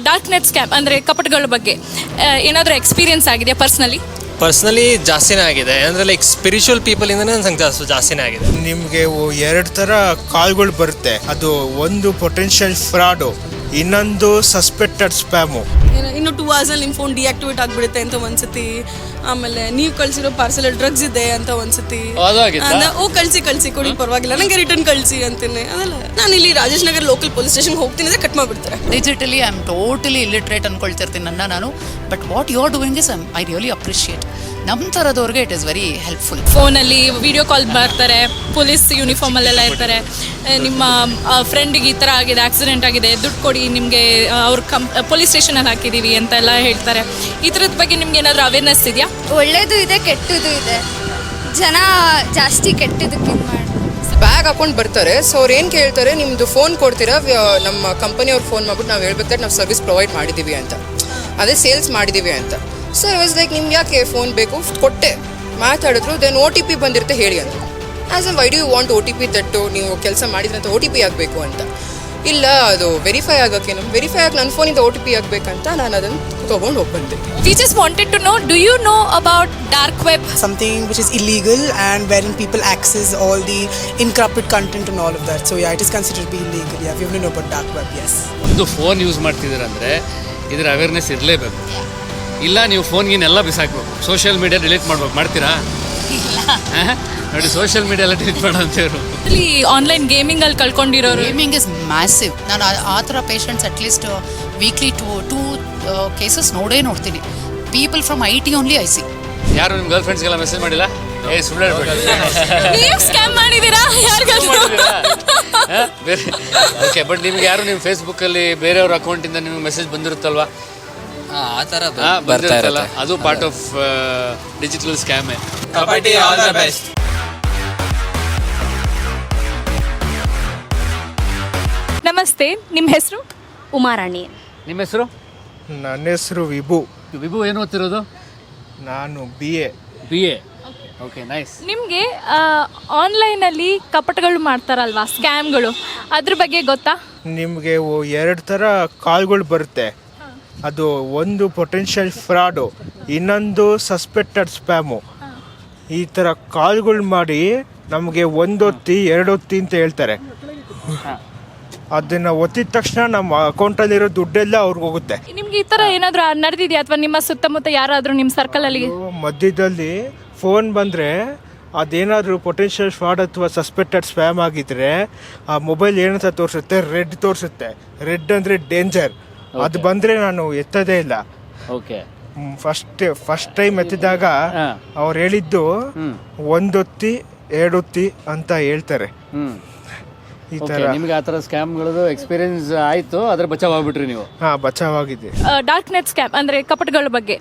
Dark net scam ಅಂದರೆ ಕಪಟಗಳ ಬಗ್ಗೆ ಏನಾದರೂ ಎಕ್ಸ್ಪೀರಿಯನ್ಸ್ ಆಗಿದೆಯಾ ಪರ್ಸ್ನಲಿ ಜಾಸ್ತಿನೇ ಆಗಿದೆ. ಅಂದರೆ ಲೈಕ್ ಸ್ಪಿರಿಚುವಲ್ ಪೀಪಲಿಂದನೇ ನಂಗೆ ಜಾಸ್ತಿನೇ ಆಗಿದೆ. ನಿಮಗೆ ಎರಡು ಥರ ಕಾಲ್ಗಳು ಬರುತ್ತೆ. ಅದು ಒಂದು ಪೊಟೆನ್ಷಿಯಲ್ ಫ್ರಾಡು, ಇನ್ನೊಂದು ಸಸ್ಪೆಕ್ಟೆಡ್ ಸ್ಪ್ಯಾಮು. ಇನ್ನು 2 hours ನಿಮ್ಮ ಫೋನ್ ಡಿಆಕ್ಟಿವೇಟ್ ಆಗಿಬಿಡುತ್ತೆ ಅಂತ ಒಂದ್ಸತಿ. ಆಮೇಲೆ ನೀವು ಕಳಿಸಿರೋ ಪಾರ್ಸಲ್ ಡ್ರಗ್ಸ್ ಇದೆ ಅಂತ ಒಂದ್ಸತಿ. ಕಳಿಸಿ ಕೊಡಿ ಪರವಾಗಿಲ್ಲ, ನನಗೆ ರಿಟರ್ನ್ ಕಳಿಸಿ ಅಂತೀನಿ. ಅದಲ್ಲ, ನಾನು ಇಲ್ಲಿ ರಾಜೇಶ್ ನಗರ್ ಲೋಕಲ್ ಪೊಲೀಸ್ ಸ್ಟೇಷನ್ಗೆ ಹೋಗ್ತೀನಿ ಅಂದರೆ ಕಟ್ ಮಾಡಿಬಿಡ್ತಾರೆ. Digitally I am totally illiterate ಅನ್ಕೊಳ್ತಿರ್ತೀನಿ ನಾನು. But what you are doing is I really appreciate. ನಮ್ಮ ಥರದವ್ರಿಗೆ ಇಟ್ ಇಸ್ ವೆರಿ ಹೆಲ್ಪ್ಫುಲ್. ಫೋನಲ್ಲಿ ವಿಡಿಯೋ ಕಾಲ್ ಮಾಡ್ತಾರೆ, ಪೊಲೀಸ್ ಯೂನಿಫಾರ್ಮಲ್ಲೆಲ್ಲ ಇರ್ತಾರೆ. ನಿಮ್ಮ ಫ್ರೆಂಡಿಗೆ ಈ ಥರ ಆಗಿದೆ, ಆಕ್ಸಿಡೆಂಟ್ ಆಗಿದೆ, ದುಡ್ಡು ಕೊಡಿ, ನಿಮಗೆ ಅವ್ರು ಪೊಲೀಸ್ ಸ್ಟೇಷನಲ್ಲಿ ಹಾಕಿದ್ದೀವಿ ಅಂತೆಲ್ಲ ಹೇಳ್ತಾರೆ. ಈ ಥರದ ಬಗ್ಗೆ ನಿಮ್ಗೆ ಏನಾದರೂ ಅವೇರ್ನೆಸ್ ಇದೆಯಾ? ಒಳ್ಳೇದು ಇದೆ, ಕೆಟ್ಟದ್ದು ಇದೆ. ಜನ ಜಾಸ್ತಿ ಕೆಟ್ಟದಕ್ಕೆ ಇದು ಮಾಡಿ ಬ್ಯಾಗ್ ಹಾಕೊಂಡು ಬರ್ತಾರೆ. ಸೊ ಅವ್ರು ಏನು ಕೇಳ್ತಾರೆ, ನಿಮ್ಮದು ಫೋನ್ ಕೊಡ್ತೀರಾ? ನಮ್ಮ ಕಂಪನಿಯವ್ರು ಫೋನ್ ಮಾಡ್ಬಿಟ್ಟು ನಾವು ಹೇಳ್ಬೇಕಾದ್ರೆ ನಾವು ಸರ್ವಿಸ್ ಪ್ರೊವೈಡ್ ಮಾಡಿದ್ದೀವಿ ಅಂತ, ಅದೇ ಸೇಲ್ಸ್ ಮಾಡಿದ್ದೀವಿ ಅಂತ. ಸೊ ಐ ವಾಸ್ ಲೈಕ್, ನಿಮ್ಗೆ ಯಾಕೆ ಫೋನ್ ಬೇಕು? ಕೊಟ್ಟೆ, ಮಾತಾಡಿದ್ರು. ದೆನ್ OTP ಬಂದಿರುತ್ತೆ ಹೇಳಿ ಅಂತ. As a why do you want OTP that? ನೀವು ಕೆಲಸ ಮಾಡಿದ್ರಂತ OTP ಆಗಬೇಕು ಅಂತ. ಇಲ್ಲ, ಅದು ವೆರಿಫೈ ಆಗೋಕ್ಕೆ, ವೆರಿಫೈ ಆಗಿ ನನ್ನ ಫೋನಿಂದ OTP ಆಗಬೇಕಂತ ನಾನು ಅದನ್ನು ತೊಗೊಂಡು ಹೋಗ್ಬಂದೆ. We just wanted to know, do you know about dark web? Something which is illegal and wherein people access all the encrypted content and all of that. So yeah, it is considered to be illegal. Yeah, we only know about dark web, yes. ಒಂದು phone use ಮಾಡ್ತಿದ್ದೀರಂದರೆ ಇದರ awareness ಇರಲೇಬೇಕು. ಇಲ್ಲ ನೀವು ಫೋನ್ಗೇನೆಲ್ಲ ಬಿಸಾಕಬೇಕು, social media delete ಮಾಡ್ಬೇಕು. ಮಾಡ್ತೀರಾ? ನೋಡಿ, ಸೋಷಿಯಲ್ ಮೀಡಿಯಾ ಎಲ್ಲ ಡಿಲೀಟ್ ಮಾಡೋಂಥವ್ರು ಆನ್ಲೈನ್ ಗೇಮಿಂಗಲ್ಲಿ ಕಳ್ಕೊಂಡಿರೋರು. Gaming is massive. ನಾನು ಆ ಥರ patients at least weekly two cases ನೋಡ್ತೀನಿ. People from IT only I see. ಯಾರು ನಿಮ್ಮ ಗರ್ಲ್ ಫ್ರೆಂಡ್ಸ್ಗೆಲ್ಲ ಮೆಸೇಜ್ ಮಾಡಿಲ್ಲ? ಸುಳ್ಳು ಹೇಳ್ಬೇಡಿ. ನೀವು ಸ್ಕ್ಯಾಮ್ ಮಾಡಿದ್ದೀರಾ ಯಾರಿಗಾದ್ರು? ಬೇರೆ ಓಕೆ, ಬಟ್ ನಿಮ್ಗೆ ಯಾರು ನಿಮ್ಮ ಫೇಸ್ಬುಕ್ಕಲ್ಲಿ ಬೇರೆಯವ್ರ ಅಕೌಂಟಿಂದ ನಿಮಗೆ ಮೆಸೇಜ್ ಬಂದಿರುತ್ತಲ್ವಾ? ಆ ಥರ ಬರ್ತಿರುತ್ತಲ್ಲ, ಅದು ಪಾರ್ಟ್ ಆಫ್ ಡಿಜಿಟಲ್ ಸ್ಕ್ಯಾಮೇ. Kabaddi all the best. ನಮಸ್ತೆ, ನಿಮ್ಮ ಹೆಸರು? ಉಮಾರಾಣಿ. ನಿಮ್ಮ ಹೆಸರು? ನನ್ನ ಹೆಸರು ವಿಭು. ವಿಭು ಏನು ಓದ್ತಿರೋದು? ನಾನು BA. Okay, nice. ನಿಮಗೆ ಆನ್ಲೈನಲ್ಲಿ ಕಪಟಗಳು ಮಾಡ್ತಾರಲ್ವಾ, ಸ್ಕ್ಯಾಮ್ಗಳು, ಅದ್ರ ಬಗ್ಗೆ ಗೊತ್ತಾ? ನಿಮಗೆ ಎರಡು ಥರ ಕಾಲ್ಗಳು ಬರುತ್ತೆ. ಅದು ಒಂದು ಪೊಟೆನ್ಷಿಯಲ್ ಫ್ರಾಡು, ಇನ್ನೊಂದು ಸಸ್ಪೆಕ್ಟೆಡ್ ಸ್ಪ್ಯಾಮು. ಈ ಥರ ಕಾಲ್ಗಳು ಮಾಡಿ ನಮಗೆ 1 ಹೊತ್ತಿ 2 ಹೊತ್ತಿ ಅಂತ ಹೇಳ್ತಾರೆ. ಅದನ್ನು ಒತ್ತಿದ ತಕ್ಷಣ ನಮ್ಮ ಅಕೌಂಟಲ್ಲಿರೋ ದುಡ್ಡೆಲ್ಲ ಅವ್ರಿಗೆ ಹೋಗುತ್ತೆ. ನಿಮ್ಗೆ ಈ ಥರ ಏನಾದರೂ ನಡೆದಿದೆಯಾ? ಅಥವಾ ನಿಮ್ಮ ಸುತ್ತಮುತ್ತ ಯಾರಾದರೂ ನಿಮ್ಮ ಸರ್ಕಲಲ್ಲಿ? ಮಧ್ಯದಲ್ಲಿ ಫೋನ್ ಬಂದರೆ ಅದೇನಾದರೂ ಪೊಟೆನ್ಷಿಯಲ್ ಫ್ರಾಡ್ ಅಥವಾ ಸಸ್ಪೆಕ್ಟೆಡ್ ಸ್ಪ್ಯಾಮ್ ಆಗಿದ್ರೆ ಆ ಮೊಬೈಲ್ ಏನಂತ ತೋರಿಸುತ್ತೆ? ರೆಡ್ ತೋರಿಸುತ್ತೆ. ರೆಡ್ ಅಂದರೆ ಡೇಂಜರ್. ಅದು ಬಂದರೆ ನಾನು ಎತ್ತದೇ ಇಲ್ಲ. ಓಕೆ, ಫಸ್ಟ್ ಟೈಮ್ ಎತ್ತಿದಾಗ ಅವ್ರು ಹೇಳಿದ್ದು 1 ಹೊತ್ತಿ 2 ಹೊತ್ತಿ ಅಂತ ಹೇಳ್ತಾರೆ. ಈ ಥರ ನಿಮಗೆ ಆ ಥರ ಸ್ಕ್ಯಾಮ್ಗಳದ್ದು ಎಕ್ಸ್ಪೀರಿಯನ್ಸ್ ಆಯಿತು, ಅದ್ರ ಬಚಾವಾಗ್ಬಿಟ್ರಿ ನೀವು? ಹಾಂ, ಬಚಾವಾಗಿದೆ. ಡಾರ್ಕ್ ನೆಟ್ ಸ್ಕ್ಯಾಮ್ ಅಂದರೆ ಕಪಟಗಳ ಬಗ್ಗೆ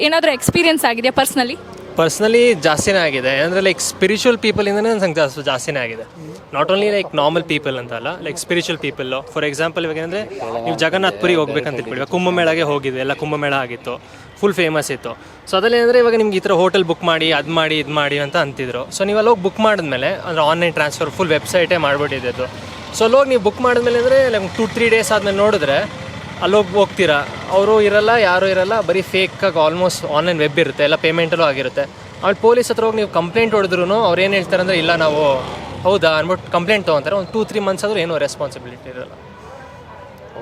ಏನಾದರೂ ಎಕ್ಸ್ಪೀರಿಯನ್ಸ್ ಆಗಿದೆಯಾ ಪರ್ಸ್ನಲಿ ಜಾಸ್ತಿನೇ ಆಗಿದೆ. ಅಂದರೆ ಲೈಕ್ ಸ್ಪಿರಿಚುವಲ್ ಪೀಪಲಿಂದನೇ ನಂಗೆ ಜಾಸ್ತಿನೇ ಆಗಿದೆ. Not only like normal people ಅಂತ ಅಲ್ಲ, like spiritual people. For example ಇವಾಗ ಏನಂದರೆ ನೀವು ಜಗನ್ನಾಥ್ಪುರಿಗೆ ಹೋಗ್ಬೇಕಂತ ಇಟ್ಬಿಡಿ, ಕುಂಭಮೇಳಗೆ ಹೋಗಿದ್ವಿ, ಎಲ್ಲ ಕುಂಭಮೇಳ ಆಗಿತ್ತು, ಫುಲ್ ಫೇಮಸ್ ಇತ್ತು. ಸೊ ಅದರಲ್ಲಿ ಅಂದರೆ ಇವಾಗ ನಿಮ್ಗೆ ಈ ಥರ ಹೋಟೆಲ್ ಬುಕ್ ಮಾಡಿ, ಅದು ಮಾಡಿ, ಇದು ಮಾಡಿ ಅಂತ ಅಂತಿದ್ರು. ಸೊ ನೀವು ಅಲ್ಲೋಗಿ ಬುಕ್ ಮಾಡಿದ್ಮೇಲೆ ಅಂದರೆ ಆನ್ಲೈನ್ ಟ್ರಾನ್ಸ್ಫರ್ ಫುಲ್ ವೆಬ್ಸೈಟೇ ಮಾಡಿಬಿಟ್ಟಿದೆ ಅದು. ಸೊ ಅಲ್ಲೋಗಿ ನೀವು ಬುಕ್ ಮಾಡಿದ್ಮೇಲೆ ಅಂದರೆ ಲೈಕ್ 2-3 ಡೇಸ್ ಆದಮೇಲೆ ನೋಡಿದ್ರೆ ಅಲ್ಲೋಗಿ ಹೋಗ್ತೀರಾ, ಅವರು ಇರಲ್ಲ, ಯಾರೂ ಇರಲ್ಲ, ಬರೀ ಫೇಕಾಗಿ ಆಲ್ಮೋಸ್ಟ್ ಆನ್ಲೈನ್ ವೆಬ್ ಇರುತ್ತೆ, ಎಲ್ಲ ಪೇಮೆಂಟಲ್ಲೂ ಆಗಿರುತ್ತೆ. ಆಮೇಲೆ ಪೊಲೀಸ್ ಹತ್ರ ಹೋಗಿ ನೀವು ಕಂಪ್ಲೇಂಟ್ ಹೊಡೆದ್ರು ಅವ್ರು ಏನು ಹೇಳ್ತಾರೆ ಅಂದರೆ, ಇಲ್ಲ ನಾವು ಹೌದಾ ಅಂದ್ಬಿಟ್ಟು ಕಂಪ್ಲೇಂಟ್ ತೊಗೊತಾರೆ. ಒಂದು 2-3 ಮಂತ್ಸ್ ಆದರೂ ಏನೂ ರೆಸ್ಪಾನ್ಸಿಬಿಲಿಟಿ ಇರಲ್ಲ.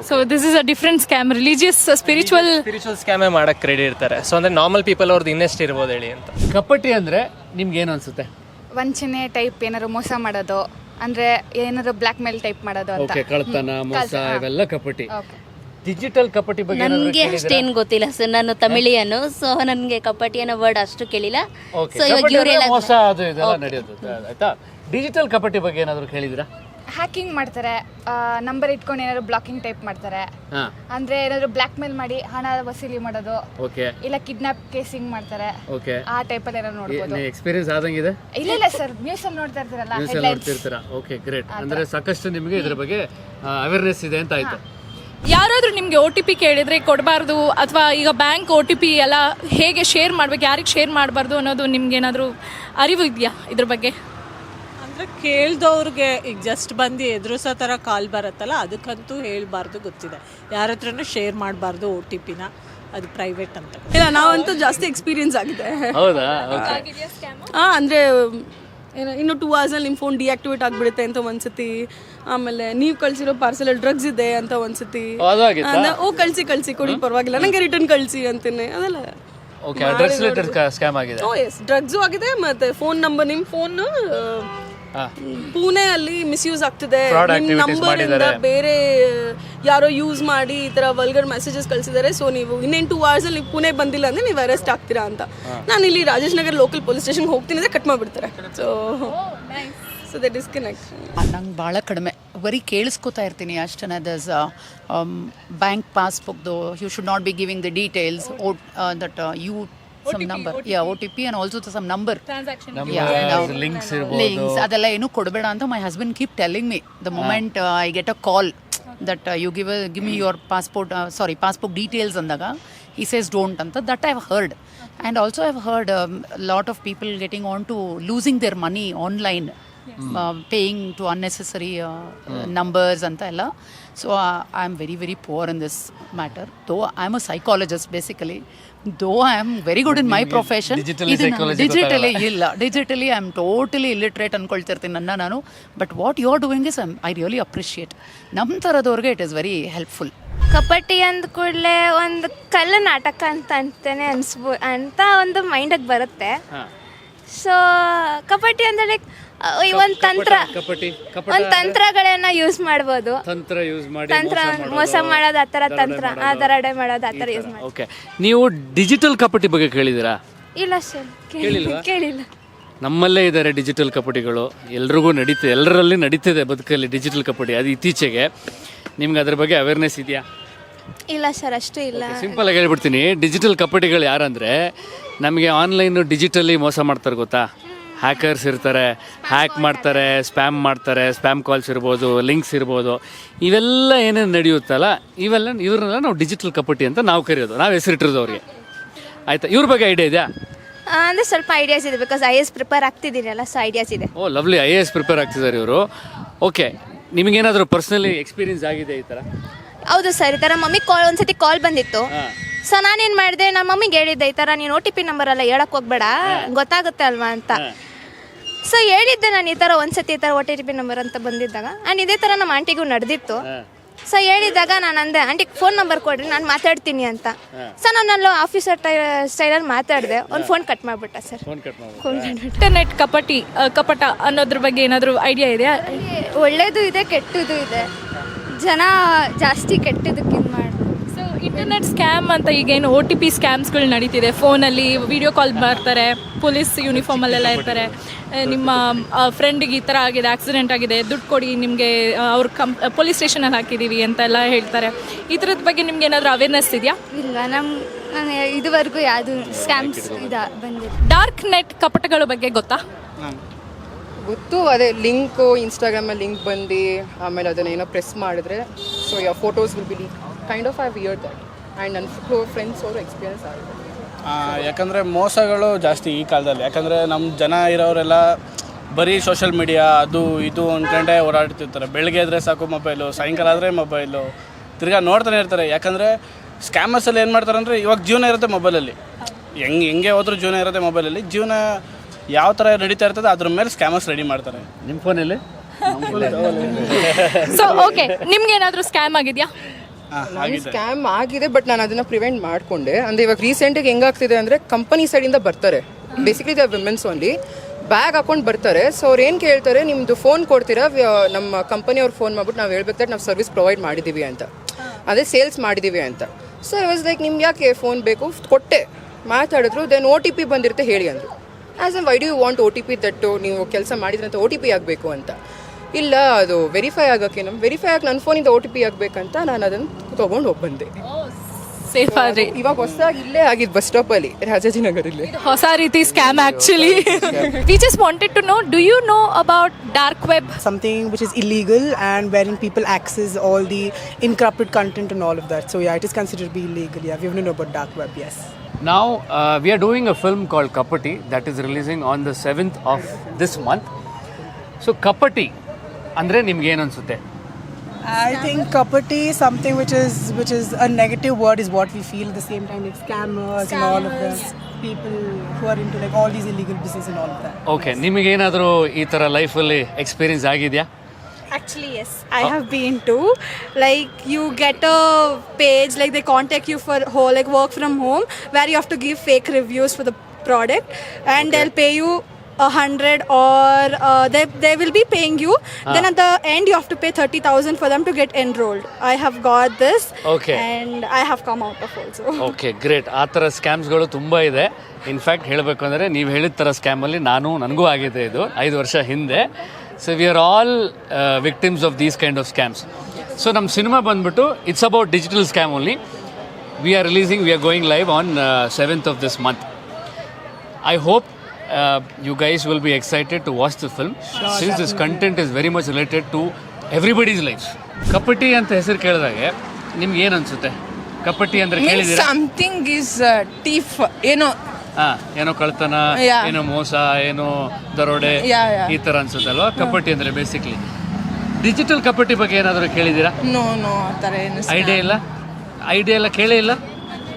So this is a different scam. Religious spiritual ಸ್ಕ್ಯಾಮೇ ಮಾಡೋಕ್ಕೆ ರೆಡಿ ಇರ್ತಾರೆ. ಸೊ ಅಂದರೆ ನಾರ್ಮಲ್ ಪೀಪಲ್ ಅವ್ರದ್ದು ಇನ್ನೆಷ್ಟು ಇರ್ಬೋದು ಹೇಳಿ ಅಂತ. ಕಪಟಿ ಅಂದರೆ ನಿಮ್ಗೆ ಏನು ಅನಿಸುತ್ತೆ? ವಂಚನೆ ಟೈಪ್, ಏನಾದ್ರು ಮೋಸ ಮಾಡೋದು, ಅಂದರೆ ಏನಾದ್ರು ಬ್ಲ್ಯಾಕ್ ಮೇಲ್ ಟೈಪ್ ಮಾಡೋದು ಅಂತ. ಓಕೆ, ಕಳ್ತನ, ಮೋಸ, ಇವೆಲ್ಲ ಕಪಟಿ. ಡಿಜಿಟಲ್ ಕಪಟಿ ಬಗ್ಗೆ ನನಗೆ ಅಷ್ಟೇನು ಗೊತ್ತಿಲ್ಲ ಸರ್, ನಾನು ತಮಿಳಿಯನು, ಸೊ ನನಗೆ ಕಪಟಿ ಅನ್ನೋ ವರ್ಡ್ ಅಷ್ಟು ಕೇಳಿಲ್ಲ. ಸೊ ಇವಾಗ ಇವರೆಲ್ಲ ಮೋಸ ಅದು ಇದೆಲ್ಲ ನಡೆಯೋದು, ಆಯ್ತಾ? ಡಿಜಿಟಲ್ ಕಪಟಿ ಬಗ್ಗೆ ಏನಾದರೂ ಕೇಳಿದಿರಾ? ಹ್ಯಾಕಿಂಗ್ ಮಾಡ್ತಾರೆ, ನಂಬರ್ ಇಟ್ಕೊಂಡು ಏನಾದ್ರು ಬ್ಲಾಕಿಂಗ್ ಟೈಪ್ ಮಾಡ್ತಾರೆ. ಅಂದ್ರೆ ಏನಾದ್ರು ಬ್ಲ್ಯಾಕ್ ಮೇಲ್ ಮಾಡಿ ಹಣ ವಸೂಲಿ ಮಾಡೋದು, ಇಲ್ಲ ಕಿಡ್ನಾಪ್ ಕೇಸಿಂಗ್ ಮಾಡ್ತಾರೆ. ಆ ಟೈಪ್ ಅಲ್ಲಿ ಏನಾದ್ರು ನೋಡಬಹುದು. ಎಕ್ಸ್ಪೀರಿಯನ್ಸ್ ಆದಂಗಿದೆ? ಇಲ್ಲ ಸರ್, ನ್ಯೂಸ್ ಅಲ್ಲಿ ನೋಡ್ತಾ ಇರ್ತೀರಲ್ಲ, ನೋಡ್ತಿರ್ತೀರಾ? Okay, great. ಅಂದ್ರೆ ಸಾಕಷ್ಟು ನಿಮಗೆ ಇದ್ರ ಬಗ್ಗೆ ಅವೇರ್ನೆಸ್ ಇದೆ ಅಂತ ಆಯ್ತು. ಯಾರಾದರೂ ನಿಮಗೆ OTP ಕೇಳಿದರೆ ಕೊಡಬಾರ್ದು, ಅಥವಾ ಈಗ ಬ್ಯಾಂಕ್ OTP ಎಲ್ಲ ಹೇಗೆ ಶೇರ್ ಮಾಡಬೇಕು, ಯಾರಿಗೆ ಶೇರ್ ಮಾಡಬಾರ್ದು ಅನ್ನೋದು ನಿಮ್ಗೆ ಏನಾದರೂ ಅರಿವು ಇದೆಯಾ ಇದ್ರ ಬಗ್ಗೆ? ಅಂದರೆ ಕೇಳ್ದವ್ರಿಗೆ ಈಗ ಜಸ್ಟ್ ಬಂದು ಎದುರಿಸೋ ಥರ ಕಾಲ್ ಬರುತ್ತಲ್ಲ ಅದಕ್ಕಂತೂ ಹೇಳಬಾರ್ದು, ಗೊತ್ತಿದೆ. ಯಾರ ಹತ್ರನೂ ಶೇರ್ ಮಾಡಬಾರ್ದು OTPನ, ಅದು ಪ್ರೈವೇಟ್ ಅಂತ. ಇಲ್ಲ, ನಾವಂತೂ ಜಾಸ್ತಿ ಎಕ್ಸ್ಪೀರಿಯನ್ಸ್ ಆಗಿದೆ. ಹೌದಾ? ಅಂದರೆ ಇನ್ನು 2 hours ನಿಮ್ಮ ಫೋನ್ ಡಿಆಕ್ಟಿವೇಟ್ ಆಗಿಬಿಡುತ್ತೆ ಅಂತ ಒಂದ್ಸತಿ. ಆಮೇಲೆ ನೀವು ಕಳಿಸಿರೋ ಪಾರ್ಸೆಲಲ್ಲಿ ಡ್ರಗ್ಸ್ ಇದೆ ಅಂತ ಒಂದ್ಸತಿ. ಕಳಿಸಿ ಕೊಡಿ ಪರವಾಗಿಲ್ಲ, ನನಗೆ ರಿಟರ್ನ್ ಕಳಿಸಿ ಅಂತೀನಿ. ಅದೆಲ್ಲ ಓಕೆ, ಡ್ರಗ್ಸ್ ರಿಲೇಟೆಡ್ ಸ್ಕ್ಯಾಮ್ ಆಗಿದೆ. ಎಸ್, ಡ್ರಗ್ಸು ಆಗಿದೆ, ಮತ್ತೆ ಫೋನ್ ನಂಬರ್, ನಿಮ್ಮ ಫೋನ್ ಪುಣೆ ಅಲ್ಲಿ ಮಿಸ್ಯೂಸ್ ಆಗ್ತಿದೆ, ನಿಮ್ಮ ನಂಬರ್ ಇಂದ ಬೇರೆ ಯಾರೋ ಯೂಸ್ ಮಾಡಿ ಈ ತರ ವಲ್ಗರ್ ಮೆಸೇಜಸ್ ಕಳಿಸಿದ್ದಾರೆ. ಸೊ ನೀವು ಇನ್ನೇನು 2 hours ಅಲ್ಲಿ ಪುಣೆ ಬಂದಿಲ್ಲ ಅಂದ್ರೆ ನೀವು ಅರೆಸ್ಟ್ ಆಗ್ತೀರಾ ಅಂತ. ನಾನು ಇಲ್ಲಿ ರಾಜೇಶ್ ನಗರ್ ಲೋಕಲ್ ಪೊಲೀಸ್ ಸ್ಟೇಷನ್ಗೆ ಹೋಗ್ತೀನಿ ಅಂದ್ರೆ ಕಟ್ ಮಾಡಿಬಿಡ್ತಾರೆ. So they disconnect. ನಂಗೆ ಭಾಳ ಕಡಿಮೆ, ಬರೀ ಕೇಳಿಸ್ಕೊತಾ ಇರ್ತೀನಿ ಅಷ್ಟೇ. ದಸ್ ಬ್ಯಾಂಕ್ ಪಾಸ್ಬುಕ್ದು you should not be giving the details that you some number, OTP and also some number, links ಅದೆಲ್ಲ ಏನು ಕೊಡಬೇಡ ಅಂತ my husband keep telling me the moment I get a call that you give me your passport details ಅಂದಾಗ he says don't anta. That I've heard, and also I've heard a lot of people getting on to losing their money online. Paying to unnecessary numbers anta ella. So I'm very very poor in this matter, though I'm a psychologist basically, though I'm very good in my profession. digitally I'm totally illiterate ankoltirtini nanna nanu, but what you are doing is I really appreciate. Nam taradorge it is very helpful. ಕಪಟಿ ಅಂದ ಕೂಡಲೇ ಒಂದು ಕಳ್ಳ ನಾಟಕ ಅಂತಾನೆ ಅಂತ ಒಂದು ಮೈಂಡಿಗೆ ಬರುತ್ತೆ. So ಕಪಟಿ ಅಂದ್ರೆ ಲೈಕ್ ಒಂದು ತಂತ್ರಗಳನ್ನ ಯೂಸ್ ಮಾಡ್ಬೋದು. ತಂತ್ರ ಮೋಸ ಮಾಡೋದು ಆ ಥರ, ತಂತ್ರ ಆಧಾರಡೆ ಮಾಡೋದು ಆ ಥರ ಯೂಸ್ ಮಾಡಿ. ಓಕೆ, ನೀವು ಡಿಜಿಟಲ್ ಕಪಟಿ ಬಗ್ಗೆ ಕೇಳಿದ್ದೀರಾ? ಇಲ್ಲ ಸರ್, ಕೇಳಿಲ್ಲ. ನಮ್ಮಲ್ಲೇ ಇದ್ದಾರೆ ಡಿಜಿಟಲ್ ಕಪಟಿಗಳು, ಎಲ್ಲರಲ್ಲಿ ನಡೀತಿದೆ ಬದುಕಲ್ಲಿ ಡಿಜಿಟಲ್ ಕಪಟಿ. ಅದು ಇತ್ತೀಚೆಗೆ ನಿಮ್ಗೆ ಅದ್ರ ಬಗ್ಗೆ ಅವೇರ್ನೆಸ್ ಇದೆಯಾ? ಇಲ್ಲ ಸರ್, ಅಷ್ಟು ಇಲ್ಲ. ಸಿಂಪಲ್ ಆಗಿ ಹೇಳ್ಬಿಡ್ತೀನಿ, ಡಿಜಿಟಲ್ ಕಪಟಿಗಳು ಯಾರಂದರೆ ನಮಗೆ ಆನ್ಲೈನು ಡಿಜಿಟಲಿ ಮೋಸ ಮಾಡ್ತಾರೆ ಗೊತ್ತಾ. ಹ್ಯಾಕರ್ಸ್ ಇರ್ತಾರೆ, ಹ್ಯಾಕ್ ಮಾಡ್ತಾರೆ, ಸ್ಪ್ಯಾಮ್ ಕಾಲ್ಸ್ ಇರ್ಬೋದು, ಲಿಂಕ್ಸ್ ಇರ್ಬೋದು, ಇವೆಲ್ಲ ಏನೇನು ನಡೆಯುತ್ತಲ್ಲ ಇವ್ರನ್ನೆಲ್ಲ ನಾವು ಡಿಜಿಟಲ್ ಕಪಟಿ ಅಂತ ನಾವು ಕರೆಯೋದು, ನಾವು ಹೆಸರಿಟ್ಟಿರೋದು ಅವ್ರಿಗೆ. ಆಯಿತಾ? ಇವ್ರ ಬಗ್ಗೆ ಐಡಿಯಾ ಇದೆಯಾ? ಅಂದರೆ ಸ್ವಲ್ಪ ಐಡಿಯಾಸ್ ಇದೆ, ಬಿಕಾಸ್ IAS ಪ್ರಿಪೇರ್ ಆಗ್ತಿದ್ದೀನಲ್ಲ, ಸೊ ಐಡಿಯಾಸ್ ಇದೆ. ಓ ಲವ್ಲಿ, IAS ಪ್ರಿಪೇರ್ ಆಗ್ತಿದ್ದಾರೆ ಇವರು. ಓಕೆ, ನಿಮಗೇನಾದರೂ ಪರ್ಸ್ನಲಿ ಎಕ್ಸ್ಪೀರಿಯನ್ಸ್ ಆಗಿದೆ ಈ ಥರ? ಹೌದು ಸರ್, ಈ ಥರ ಮಮ್ಮಿಗೆ ಒಂದ್ಸತಿ ಕಾಲ್ ಬಂದಿತ್ತು. ಸೊ ನಾನೇನು ಮಾಡಿದೆ, ನನ್ನ ಮಮ್ಮಿಗೆ ಹೇಳಿದ್ದೆ ಈ ಥರ ನೀನು OTP ನಂಬರ್ ಎಲ್ಲ ಹೇಳಕ್ಕೆ ಹೋಗ್ಬೇಡ, ಗೊತ್ತಾಗುತ್ತೆ ಅಲ್ವಾ ಅಂತ. ಸೊ ಹೇಳಿದ್ದೆ ನಾನು ಈ ಥರ ಒಂದ್ಸತಿ ಈ ಥರ OTP ನಂಬರ್ ಅಂತ ಬಂದಿದ್ದಾಗ. ಆ್ಯಂಡ್ ಇದೇ ಥರ ನಮ್ಮ ಆಂಟಿಗೂ ನಡೆದಿತ್ತು. ಸೊ ಹೇಳಿದಾಗ ನಾನು ಅಂದೆ, ಆಂಟಿಗೆ ಫೋನ್ ನಂಬರ್ ಕೊಡ್ರಿ, ನಾನು ಮಾತಾಡ್ತೀನಿ ಅಂತ. ಸೊ ನಾನು ಆಫೀಸರ್ ಸ್ಟೈಲಲ್ಲಿ ಮಾತಾಡಿದೆ, ಒಂದು ಫೋನ್ ಕಟ್ ಮಾಡಿಬಿಟ್ಟ ಸರ್. ಇಂಟರ್ನೆಟ್ ಕಪಟ ಅನ್ನೋದ್ರ ಬಗ್ಗೆ ಏನಾದರೂ ಐಡಿಯಾ ಇದೆಯಾ? ಒಳ್ಳೇದು ಇದೆ, ಕೆಟ್ಟದ್ದು ಇದೆ. ಜನ ಜಾಸ್ತಿ ಕೆಟ್ಟದಕ್ಕೆ ಇದು ಮಾಡಿ. ಸೊ ಇಂಟರ್ನೆಟ್ ಸ್ಕ್ಯಾಮ್ ಅಂತ ಈಗೇನು OTP ಸ್ಕ್ಯಾಮ್ಸ್ಗಳು ನಡೀತಿದೆ. ಫೋನಲ್ಲಿ ವಿಡಿಯೋ ಕಾಲ್ ಮಾಡ್ತಾರೆ, ಪೊಲೀಸ್ ಯೂನಿಫಾರ್ಮಲ್ಲೆಲ್ಲ ಇರ್ತಾರೆ. ನಿಮ್ಮ ಫ್ರೆಂಡಿಗೆ ಈ ಥರ ಆಗಿದೆ, ಆಕ್ಸಿಡೆಂಟ್ ಆಗಿದೆ, ದುಡ್ಡು ಕೊಡಿ, ನಿಮಗೆ ಅವ್ರ ಪೊಲೀಸ್ ಸ್ಟೇಷನಲ್ಲಿ ಹಾಕಿದ್ದೀವಿ ಅಂತೆಲ್ಲ ಹೇಳ್ತಾರೆ. ಈ ಥರದ ಬಗ್ಗೆ ನಿಮ್ಗೆ ಏನಾದರೂ ಅವೇರ್ನೆಸ್ ಇದೆಯಾ? ಇಲ್ಲ, ನಾನು ಇದುವರೆಗೂ ಯಾವುದು ಸ್ಕ್ಯಾಮ್ಸ್ ಬಂದಿಲ್ಲ. ಡಾರ್ಕ್ ನೆಟ್ ಕಪಟಗಳ ಬಗ್ಗೆ ಗೊತ್ತಾ? ಗೊತ್ತು, ಅದೇ ಲಿಂಕು, ಇನ್ಸ್ಟಾಗ್ರಾಮಲ್ಲಿ ಲಿಂಕ್ ಬಂದು ಆಮೇಲೆ ಅದನ್ನೇನೋ ಪ್ರೆಸ್ ಮಾಡಿದ್ರೆ so your photos will be leaked. Kind of I've heard that, and ನನ್ನ ಫ್ರೆಂಡ್ಸ್ ಅವರು ಎಕ್ಸ್ಪೀರಿಯನ್ಸ್ ಆಗಿದೆ. ಯಾಕಂದರೆ ಮೋಸಗಳು ಜಾಸ್ತಿ ಈ ಕಾಲದಲ್ಲಿ. ಯಾಕಂದರೆ ನಮ್ಮ ಜನ ಇರೋರೆಲ್ಲ ಬರೀ ಸೋಷಿಯಲ್ ಮೀಡಿಯಾ ಅದು ಇದು ಅಂದ್ಕೊಂಡೆ ಓಡಾಡ್ತಿರ್ತಾರೆ. ಬೆಳಗ್ಗೆ ಆದರೆ ಸಾಕು ಮೊಬೈಲು, ಸಾಯಂಕಾಲ ಆದರೆ ಮೊಬೈಲು, ತಿರ್ಗಾ ನೋಡ್ತಾನೆ ಇರ್ತಾರೆ. ಯಾಕಂದರೆ ಸ್ಕ್ಯಾಮರ್ಸಲ್ಲಿ ಏನು ಮಾಡ್ತಾರೆ ಅಂದರೆ, ಇವಾಗ ಜೀವನ ಇರುತ್ತೆ ಮೊಬೈಲಲ್ಲಿ, ಹೆಂಗೆ ಹೋದ್ರೂ ಜೀವನ ಇರುತ್ತೆ ಮೊಬೈಲಲ್ಲಿ. ಜೀವನ ಯಾವ ಥರ ನಡೀತಾ ಇರ್ತದೆ ಅದ್ರ ಮೇಲೆ ಸ್ಕ್ಯಾಮರ್ಸ್ ರೆಡಿ ಮಾಡ್ತಾರೆ. ನಿಮ್ಮ ಫೋನಲ್ಲಿ ಸೊ ಓಕೆ, ನಿಮ್ಗೆ ಏನಾದರೂ ಸ್ಕ್ಯಾಮ್ ಆಗಿದೆಯಾ? ಸ್ಕ್ಯಾಮ್ ಆಗಿದೆ, ಬಟ್ ನಾನು ಅದನ್ನು ಪ್ರಿವೆಂಟ್ ಮಾಡಿಕೊಂಡೆ. ಅಂದರೆ ಇವಾಗ ರೀಸೆಂಟಾಗಿ ಹೆಂಗಾಗ್ತಿದೆ ಅಂದರೆ, ಕಂಪನಿ ಸೈಡಿಂದ ಬರ್ತಾರೆ, basically the women's only, bag ಹಾಕೊಂಡು ಬರ್ತಾರೆ. ಸೊ ಅವ್ರು ಏನು ಕೇಳ್ತಾರೆ, ನಿಮ್ಮದು ಫೋನ್ ಕೊಡ್ತೀರಾ, ನಮ್ಮ ಕಂಪನಿಯವ್ರು ಫೋನ್ ಮಾಡ್ಬಿಟ್ಟು ನಾವು ಹೇಳ್ಬೇಕು ನಾವು ಸರ್ವಿಸ್ ಪ್ರೊವೈಡ್ ಮಾಡಿದ್ದೀವಿ ಅಂತ, ಅದೇ ಸೇಲ್ಸ್ ಮಾಡಿದ್ದೀವಿ ಅಂತ. ಸೊ ಐ ವಾಸ್ ಲೈಕ್, ನಿಮ್ಗೆ ಯಾಕೆ ಫೋನ್ ಬೇಕು? ಕೊಟ್ಟೆ, ಮಾತಾಡಿದ್ರು. ದೆನ್ OTP ಬಂದಿರುತ್ತೆ ಹೇಳಿ ಅಂದರು. As a why do you want OTP that ನೀವು ಕೆಲಸ ಮಾಡಿದ್ರೆ ಅಂತ OTP ಆಗಬೇಕು ಅಂತ. ಇಲ್ಲ, ಅದು ವೆರಿಫೈ ಆಗೋಕ್ಕೆ ವೆರಿಫೈ ಆಗಿ ನನ್ನ ಫೋನಿಂದ OTP ಆಗಬೇಕಂತ ನಾನು ಅದನ್ನು ತೊಗೊಂಡು ಹೋಗಿ ಬಂದೆ. ಸೇಫ್ ಆದ್ರಿ? ಇವಾಗ ಹೊಸದಾಗಿ ಇಲ್ಲೇ ಆಗಿದ್ದು ಬಸ್ ಸ್ಟಾಪಲ್ಲಿ, ರಾಜಾಜಿನಗರಲ್ಲಿ. ಹೊಸ ರೀತಿ scam actually. We just wanted to know, do you know about dark web? Something which is illegal and wherein people access all the encrypted content and all of that. So yeah, it is considered to be illegal. Yeah, we have to know about dark web. Yes. Now we are doing a film called Kapati that is releasing on the 7th of this month. So Kapati ಅಂದರೆ ನಿಮ್ಗೆ ಏನು ಅನಿಸುತ್ತೆ? I think kapati is something which is a negative word is what we feel. At the same time, like scammers and all of them, people who are into like all these illegal business and all of that. Okay, ನಿಮಗೇನಾದರೂ ಈ ಥರ ಲೈಫಲ್ಲಿ experience ಆಗಿದೆಯಾ? Actually, yes, I have been to. Like, you get a page, like they contact you for whole like work from home, where you have to give fake reviews for the product, and they'll pay you 100 or they will be paying you. Then at the end, you have to pay 30,000 for them to get enrolled. I have got this, Okay. and I have come out of also. Okay, great. ಆ ಥರ ಸ್ಕ್ಯಾಮ್ಸ್ಗಳು ತುಂಬ ಇದೆ. In fact ಹೇಳಬೇಕು ಅಂದರೆ ನೀವು ಹೇಳಿದ ಥರ ಸ್ಕ್ಯಾಮಲ್ಲಿ ನನಗೂ ಆಗಿದೆ ಇದು 5 ವರ್ಷ ಹಿಂದೆ. So we are all victims of these kind of scams. So ನಮ್ಮ ಸಿನಿಮಾ ಬಂದ್ಬಿಟ್ಟು it's about digital scam only. We are going live on 7th of this month. I hope you guys will be excited to watch the film, since this content is very much related to everybody's lives. ಕಪಟಿ ಅಂತ ಹೆಸರು ಕೇಳಿದಾಗೆ ನಿಮ್ಗೆ ಏನು ಅನಿಸುತ್ತೆ? ಕಪಟಿ ಅಂದರೆ ಕೇಳಿದ್ದೀರಾ? Something is ಟಿಫ್, ಏನೋ ಏನೋ ಕಳ್ತನ, ಏನೋ ಮೋಸ, ಏನೋ ದರೋಡೆ, ಈ ಥರ ಅನ್ಸುತ್ತಲ್ವಾ ಕಪಟಿ ಅಂದರೆ ಬೇಸಿಕ್ಲಿ. ಡಿಜಿಟಲ್ ಕಪಟಿ ಬಗ್ಗೆ ಏನಾದರೂ ಕೇಳಿದ್ದೀರಾ? ನೋ ಆ ಥರ ಏನು ಐಡಿಯಾ ಎಲ್ಲ ಕೇಳೇ ಇಲ್ಲ?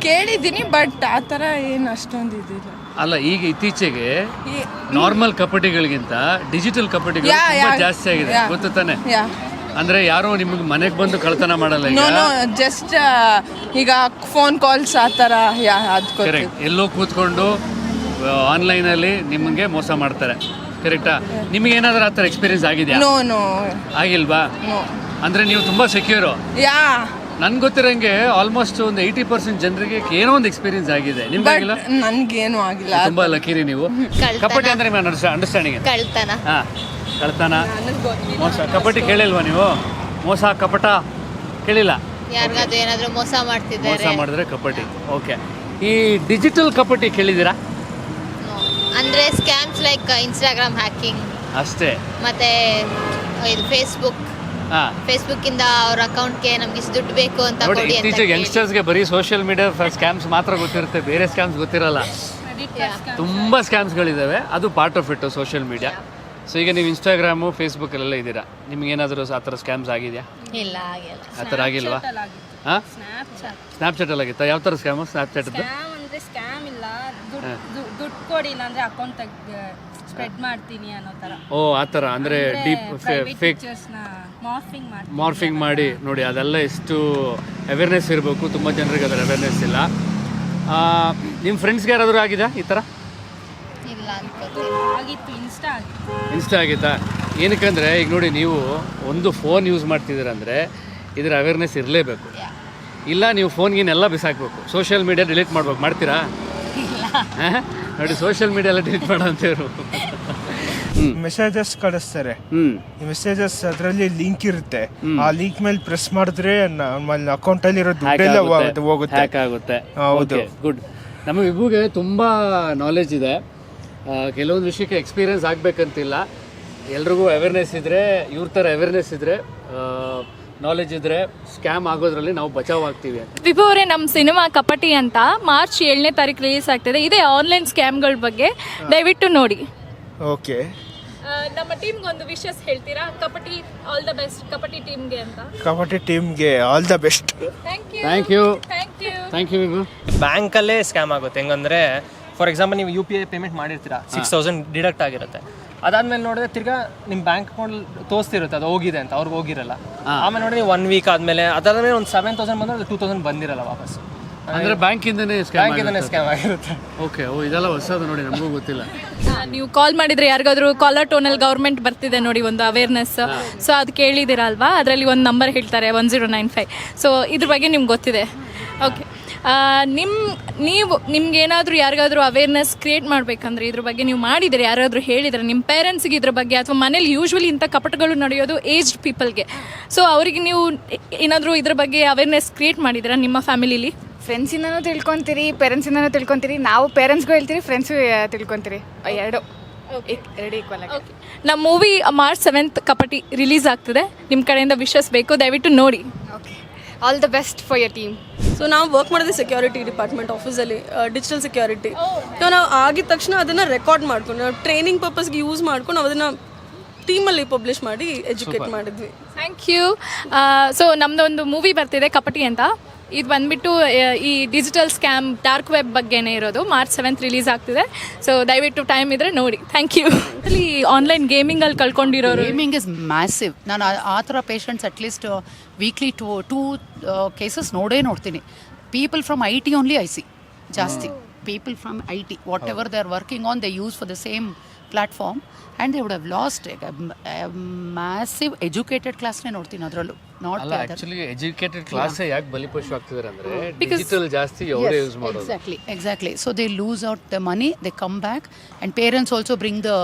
ಕೇಳಿದ್ದೀನಿ, ಬಟ್ ಆ ಥರ ಏನು ಅಷ್ಟೊಂದು ಇದಿಲ್ಲ. ಅಲ್ಲ, ಈಗ ಇತ್ತೀಚೆಗೆ ನಾರ್ಮಲ್ ಕಪಟಿಗಳಿಗಿಂತ ಡಿಜಿಟಲ್ ಕಪಟಿಗಳು ತುಂಬಾ ಜಾಸ್ತಿ ಆಗಿದೆ, ಗೊತ್ತು ತಾನೆ? ಅಂದ್ರೆ ಯಾರೋ ನಿಮಗೆ ಮನೆಗೆ ಬಂದು ಕಳ್ತನ ಮಾಡಲ್ಲ. ಜಸ್ಟ್ ಈಗ ಫೋನ್ ಕಾಲ್ಸ್ ಆ ಥರ. ಕರೆಕ್ಟ್, ಎಲ್ಲೋ ಕೂತ್ಕೊಂಡು ಆನ್ಲೈನಲ್ಲಿ ನಿಮಗೆ ಮೋಸ ಮಾಡ್ತಾರೆ. ಕರೆಕ್ಟಾ? ನಿಮಗೆ ಏನಾದರೂ ಆ ಥರ ಎಕ್ಸ್ಪೀರಿಯನ್ಸ್ ಆಗಿದೆಯಾ? ಆಗಿಲ್ವಾ? ಅಂದ್ರೆ ನೀವು ತುಂಬಾ ಸೆಕ್ಯೂರು. ನನ್ಗೆ ಗೊತ್ತಿರಂಗೆ ಆಲ್ಮೋಸ್ಟ್ ಒಂದು 80% ಜನರಿಗೆ ಏನೋ ಒಂದು ಎಕ್ಸ್ಪೀರಿಯನ್ಸ್ ಆಗಿದೆ. ನಿಮ್ಗೆ ಆಗಿಲ್ಲ? ನನ್ಗೇನು ಆಗಿಲ್ಲ. ತುಂಬಾ ಲಕ್ಕಿರಿ ನೀವು. ಕಪಟಿ ಅಂದ್ರೆ ಅಂಡರ್ಸ್ಟ್ಯಾಂಡಿಂಗ್. ಕಳ್ತನ, ಮೋಸ. ಕಪಟಿ ಕೇಳಿಲ್ವಾ ನೀವು? ಮೋಸ, ಕಪಟ ಕೇಳಿಲ್ಲ? ಯಾರಿಗಾದ್ರೂ ಏನಾದರೂ ಮೋಸ ಮಾಡಿದ್ರೆ ಕಪಟಿ. ಓಕೆ, ಈ ಡಿಜಿಟಲ್ ಕಪಟಿ ಕೇಳಿದ್ದೀರಾ? ಅಂದ್ರೆ ಸ್ಕ್ಯಾಮ್ಸ್ ಲೈಕ್ ಇನ್ಸ್ಟಾಗ್ರಾಮ್ ಹ್ಯಾಕಿಂಗ್ ಅಷ್ಟೇ. ಮತ್ತೆ ಇದು ಫೇಸ್ಬುಕ್ ಇಂದ ಅವ್ರ ಅಕೌಂಟ್ಗೆ ನಮ್ಗೆ ಇಷ್ಟು ದುಡ್ಡು ಬೇಕು ಅಂತ ನೋಡಿ, ಕೊಡಿ ಅಂತ ಇತ್ತೀಚೆಗೆ ಯಂಗ್ಸ್ಟರ್ಸ್ಗೆ ಬರೀ ಸೋಷಿಯಲ್ ಮೀಡಿಯಾ ಸ್ಕ್ಯಾಮ್ಸ್ ಮಾತ್ರ ಗೊತ್ತಿರುತ್ತೆ, ಬೇರೆ ಸ್ಕ್ಯಾಮ್ಸ್ ಗೊತ್ತಿರಲ್ಲ. ತುಂಬ ಸ್ಕ್ಯಾಮ್ಸ್ಗಳಿದ್ದಾವೆ, ಅದು ಪಾರ್ಟ್ ಆಫ್ ಇಟ್ಟು ಸೋಷಿಯಲ್ ಮೀಡಿಯಾ. ಸೊ ಈಗ ನೀವು ಇನ್ಸ್ಟಾಗ್ರಾಮು, ಫೇಸ್ಬುಕ್ಕಲ್ಲೆಲ್ಲ ಇದ್ದೀರಾ, ನಿಮ್ಗೇನಾದರೂ ಆ ಥರ ಸ್ಕ್ಯಾಮ್ಸ್ ಆಗಿದೆಯಾ? ಇಲ್ಲ, ಆಗಿಲ್ಲ. ಆ ಥರ ಆಗಿಲ್ವಾ? ಹಾಂ, ಸ್ನ್ಯಾಪ್ಚಾಟಲ್ಲಿ ಆಗಿತ್ತಾ? ಯಾವ ಥರ ಸ್ಕ್ಯಾಮು ಸ್ನ್ಯಾಪ್ಚಾಟದ್ದು? ಸ್ಕ್ಯಾಮ್ ಇಲ್ಲ, ದುಡ್ಡು ಕೊಡಿ ಇಲ್ಲಾಂದ್ರೆ ಅಕೌಂಟ್ ಸ್ಪ್ರೆಡ್ ಮಾಡ್ತೀನಿ ಅನ್ನೋ ಥರ. ಓ, ಆ ಥರ ಅಂದರೆ ಡೀಪ್ ಫೇಕ್ ಮಾರ್ಫಿಂಗ್ ಮಾಡಿ. ನೋಡಿ, ಅದೆಲ್ಲ ಎಷ್ಟು ಅವೇರ್ನೆಸ್ ಇರಬೇಕು, ತುಂಬ ಜನರಿಗೆ ಅದರ ಅವೇರ್ನೆಸ್ ಇಲ್ಲ. ನಿಮ್ಮ ಫ್ರೆಂಡ್ಸ್ಗೆ ಯಾರಾದರೂ ಆಗಿದೆ ಈ ಥರ? ಇಲ್ಲ ಆಗಿತ್ತು, ಇನ್ಸ್ಟಾ ಆಗಿತ್ತಾ? ಏನಕ್ಕಂದರೆ ಈಗ ನೋಡಿ, ನೀವು ಒಂದು ಫೋನ್ ಯೂಸ್ ಮಾಡ್ತಿದ್ದೀರಂದರೆ ಇದರ ಅವೇರ್ನೆಸ್ ಇರಲೇಬೇಕು. ಇಲ್ಲ ನೀವು ಫೋನ್ಗೇನೆಲ್ಲ ಬಿಸಾಕಬೇಕು, ಸೋಷಿಯಲ್ ಮೀಡಿಯಾ ಡಿಲೀಟ್ ಮಾಡ್ಬೇಕು. ಮಾಡ್ತೀರಾ? ನೋಡಿ, ಸೋಷಿಯಲ್ ಮೀಡಿಯಾ ಎಲ್ಲ ಡಿಲೀಟ್ ಮಾಡೋ ಅಂತೇವರು. ಮೆಸೇಜಸ್ ಕಳಿಸ್ತಾರೆ. ಈ ಮೆಸೇಜಸ್ ಅದರಲ್ಲಿ ಲಿಂಕ್ ಇರುತ್ತೆ, ಆ ಲಿಂಕ್ ಮೇಲೆ ಪ್ರೆಸ್ ಮಾಡಿದ್ರೆ ನಮ್ಮ ಅಕೌಂಟ್ ಅಲ್ಲಿ ಇರೋ ದುಡ್ಡೆಲ್ಲ ಹೋಗುತ್ತೆ, ಹ್ಯಾಕ್ ಆಗುತ್ತೆ. ಹೌದು, ಗುಡ್. ನಮ್ಮ ವಿಭುಗೆ ತುಂಬಾ ನಾಲೆಜ್ ಇದೆ. ಕೆಲವೊಂದು ವಿಷಯಕ್ಕೆ ಎಕ್ಸ್ಪೀರಿಯನ್ಸ್ ಆಗ್ಬೇಕಂತಿಲ್ಲ, ಎಲ್ರಿಗೂ ಅವೇರ್ನೆಸ್ ಇದ್ರೆ, ಇವ್ರ ಥರ ಅವೇರ್ನೆಸ್ ಇದ್ರೆ, ನಾಲೆಜ್ ಇದ್ರೆ ಸ್ಕ್ಯಾಮ್ ಆಗೋದ್ರಲ್ಲಿ ನಾವು ಬಚಾವ್ ಆಗ್ತೀವಿ ಅಂತ. ವಿಭು ಅವರೇ, ನಮ್ಮ ಸಿನಿಮಾ ಕಪಟಿ ಅಂತ ಮಾರ್ಚ್ 7ನೇ ತಾರೀಕು ರಿಲೀಸ್ ಆಗ್ತಿದೆ. ಇದೇ ಆನ್ಲೈನ್ ಸ್ಕ್ಯಾಮ್ಗಳ ಬಗ್ಗೆ ದಯವಿಟ್ಟು ನೋಡಿ. ಓಕೆ, ನಮ್ಮ ಟೀಮ್ಗೆ ಒಂದು ವಿಶಸ್ ಹೇಳ್ತೀರಾ? Kapati all the best Kapati ಟೀಮ್ಗೆ ಅಂತ. ಕಬಡ್ಡಿ ಟೀಮ್ಗೆ all the best. Thank you Vibhu. ಬ್ಯಾಂಕಲ್ಲೇ ಸ್ಕ್ಯಾಮ್ ಆಗುತ್ತೆ. ಹೆಂಗಂದ್ರೆ ಫಾರ್ ಎಕ್ಸಾಂಪಲ್ ನೀವು UPI ಪೇಮೆಂಟ್ ಮಾಡಿರ್ತೀರಾ, 6,000 ಡಿಡಕ್ಟ್ ಆಗಿರುತ್ತೆ. ಅದಾದ್ಮೇಲೆ ನೋಡಿದ್ರೆ ತಿರ್ಗಾ ನಿಮ್ಮ ಬ್ಯಾಂಕ್ ಅಕೌಂಟ್ ತೋರಿಸ್ತಿರುತ್ತೆ ಅದು ಹೋಗಿದೆ ಅಂತ, ಅವ್ರಿಗೆ ಹೋಗಿರಲ್ಲ. ಆಮೇಲೆ ನೋಡಿ 1 ವೀಕ್ ಆದಮೇಲೆ ಅದಾದ್ಮೇಲೆ ಒಂದು 7,000 ಬಂದ್ರೆ ಅದು 2,000 ಬಂದಿರಲ್ಲ ವಾಪಸ್. ಅಂದರೆ ಬ್ಯಾಂಕಿಂದನೇ ಸ್ಕ್ಯಾಮ್ ಆಗಿರುತ್ತೆ. ಓಕೆ, ಇದೆಲ್ಲ ಹೊಸದು ನೋಡಿ, ನಮಗೂ ಗೊತ್ತಿಲ್ಲ. ನೀವು ಕಾಲ್ ಮಾಡಿದ್ರೆ ಯಾರಿಗಾದ್ರೂ ಕಾಲರ್ ಟೋನಲ್ಲಿ ಗೌರ್ಮೆಂಟ್ ಬರ್ತಿದೆ ನೋಡಿ, ಒಂದು ಅವೇರ್ನೆಸ್. ಸೊ ಅದು ಕೇಳಿದ್ದೀರಾ ಅಲ್ವಾ? ಅದರಲ್ಲಿ ಒಂದು ನಂಬರ್ ಹೇಳ್ತಾರೆ 1095. ಸೊ ಇದ್ರ ಬಗ್ಗೆ ನಿಮ್ಗೆ ಗೊತ್ತಿದೆ. ಓಕೆ, ನಿಮ್ಗೇನಾದರೂ ಯಾರಿಗಾದ್ರೂ ಅವೇರ್ನೆಸ್ ಕ್ರಿಯೇಟ್ ಮಾಡಬೇಕಂದ್ರೆ ಇದ್ರ ಬಗ್ಗೆ ನೀವು ಮಾಡಿದರೆ, ಯಾರಾದರೂ ಹೇಳಿದರೆ ನಿಮ್ಮ ಪೇರೆಂಟ್ಸ್ಗೆ ಇದ್ರ ಬಗ್ಗೆ, ಅಥವಾ ಮನೇಲಿ ಯೂಶ್ವಲಿ ಇಂಥ ಕಪಟಗಳು ನಡೆಯೋದು ಏಜ್ಡ್ ಪೀಪಲ್ಗೆ. ಸೊ ಅವರಿಗೆ ನೀವು ಏನಾದರೂ ಇದ್ರ ಬಗ್ಗೆ ಅವೇರ್ನೆಸ್ ಕ್ರಿಯೇಟ್ ಮಾಡಿದ್ದೀರಾ ನಿಮ್ಮ ಫ್ಯಾಮಿಲಿಲಿ? ಫ್ರೆಂಡ್ಸಿಂದನೂ ತಿಳ್ಕೊತೀರಿ, ಪೇರೆಂಟ್ಸಿಂದನೂ ತಿಳ್ಕೊತೀರಿ, ನಾವು ಪೇರೆಂಟ್ಸ್ಗೂ ಹೇಳ್ತೀರಿ, ಫ್ರೆಂಡ್ಸು ತಿಳ್ಕೊತೀರಿ, ಎರಡು ಈಕ್ವಲ್ ಆಗಿ. ನಮ್ಮ ಮೂವಿ ಮಾರ್ಚ್ 7th ಕಪಟಿ ರಿಲೀಸ್ ಆಗ್ತಿದೆ. ನಿಮ್ಮ ಕಡೆಯಿಂದ ವಿಶಸ್ ಬೇಕು, ದಯವಿಟ್ಟು ನೋಡಿ. Okay, all the best for your team. So ನಾವು ವರ್ಕ್ ಮಾಡೋದು ಸೆಕ್ಯೂರಿಟಿ ಡಿಪಾರ್ಟ್ಮೆಂಟ್ ಆಫೀಸಲ್ಲಿ, ಡಿಜಿಟಲ್ ಸೆಕ್ಯೂರಿಟಿ. ಸೊ ನಾವು ಆಗಿದ ತಕ್ಷಣ ಅದನ್ನು ರೆಕಾರ್ಡ್ ಮಾಡ್ಕೊಂಡು, ನಾವು ಟ್ರೈನಿಂಗ್ ಪರ್ಪಸ್ಗೆ ಯೂಸ್ ಮಾಡ್ಕೊಂಡು ನಾವು ಅದನ್ನು ಟೀಮಲ್ಲಿ ಪಬ್ಲಿಷ್ ಮಾಡಿ ಎಜುಕೇಟ್ ಮಾಡಿದ್ವಿ. Thank you. ಸೊ ನಮ್ಮದೊಂದು ಮೂವಿ ಬರ್ತಿದೆ ಕಪಟಿ ಅಂತ. ಇದು ಬಂದ್ಬಿಟ್ಟು ಈ ಡಿಜಿಟಲ್ ಸ್ಕ್ಯಾಮ್ ಡಾರ್ಕ್ ವೆಬ್ ಬಗ್ಗೆನೇ ಇರೋದು. March 7th ರಿಲೀಸ್ ಆಗ್ತಿದೆ. ಸೊ ದಯವಿಟ್ಟು ಟೈಮ್ ಇದ್ರೆ ನೋಡಿ. Thank you. ಅಲ್ಲಿ ಆನ್ಲೈನ್ ಗೇಮಿಂಗಲ್ಲಿ ಕಳ್ಕೊಂಡಿರೋರು ಗೇಮಿಂಗ್ ಇಸ್ ಮ್ಯಾಸಿವ್. ನಾನು ಆ ಥರ patients at least weekly two cases ನೋಡ್ತೀನಿ. People from IT only I see ಜಾಸ್ತಿ. People from IT what ever they are working on they use for the same platform and they would have lost massive educated ಕ್ಲಾಸ್ನೇ ನೋಡ್ತೀನಿ ಅದರಲ್ಲೂ. ಅಲ್ಲ actually educated class ಯಾಕೆ ಬಲಿಪಶು ಆಗ್ತಿದ್ದಾರೆ ಅಂದ್ರೆ digital ಜಾಸ್ತಿ ಅವರೇ ಯೂಸ್ ಮಾಡೋದು. Exactly. So they lose out the money, they come back, and parents also bring the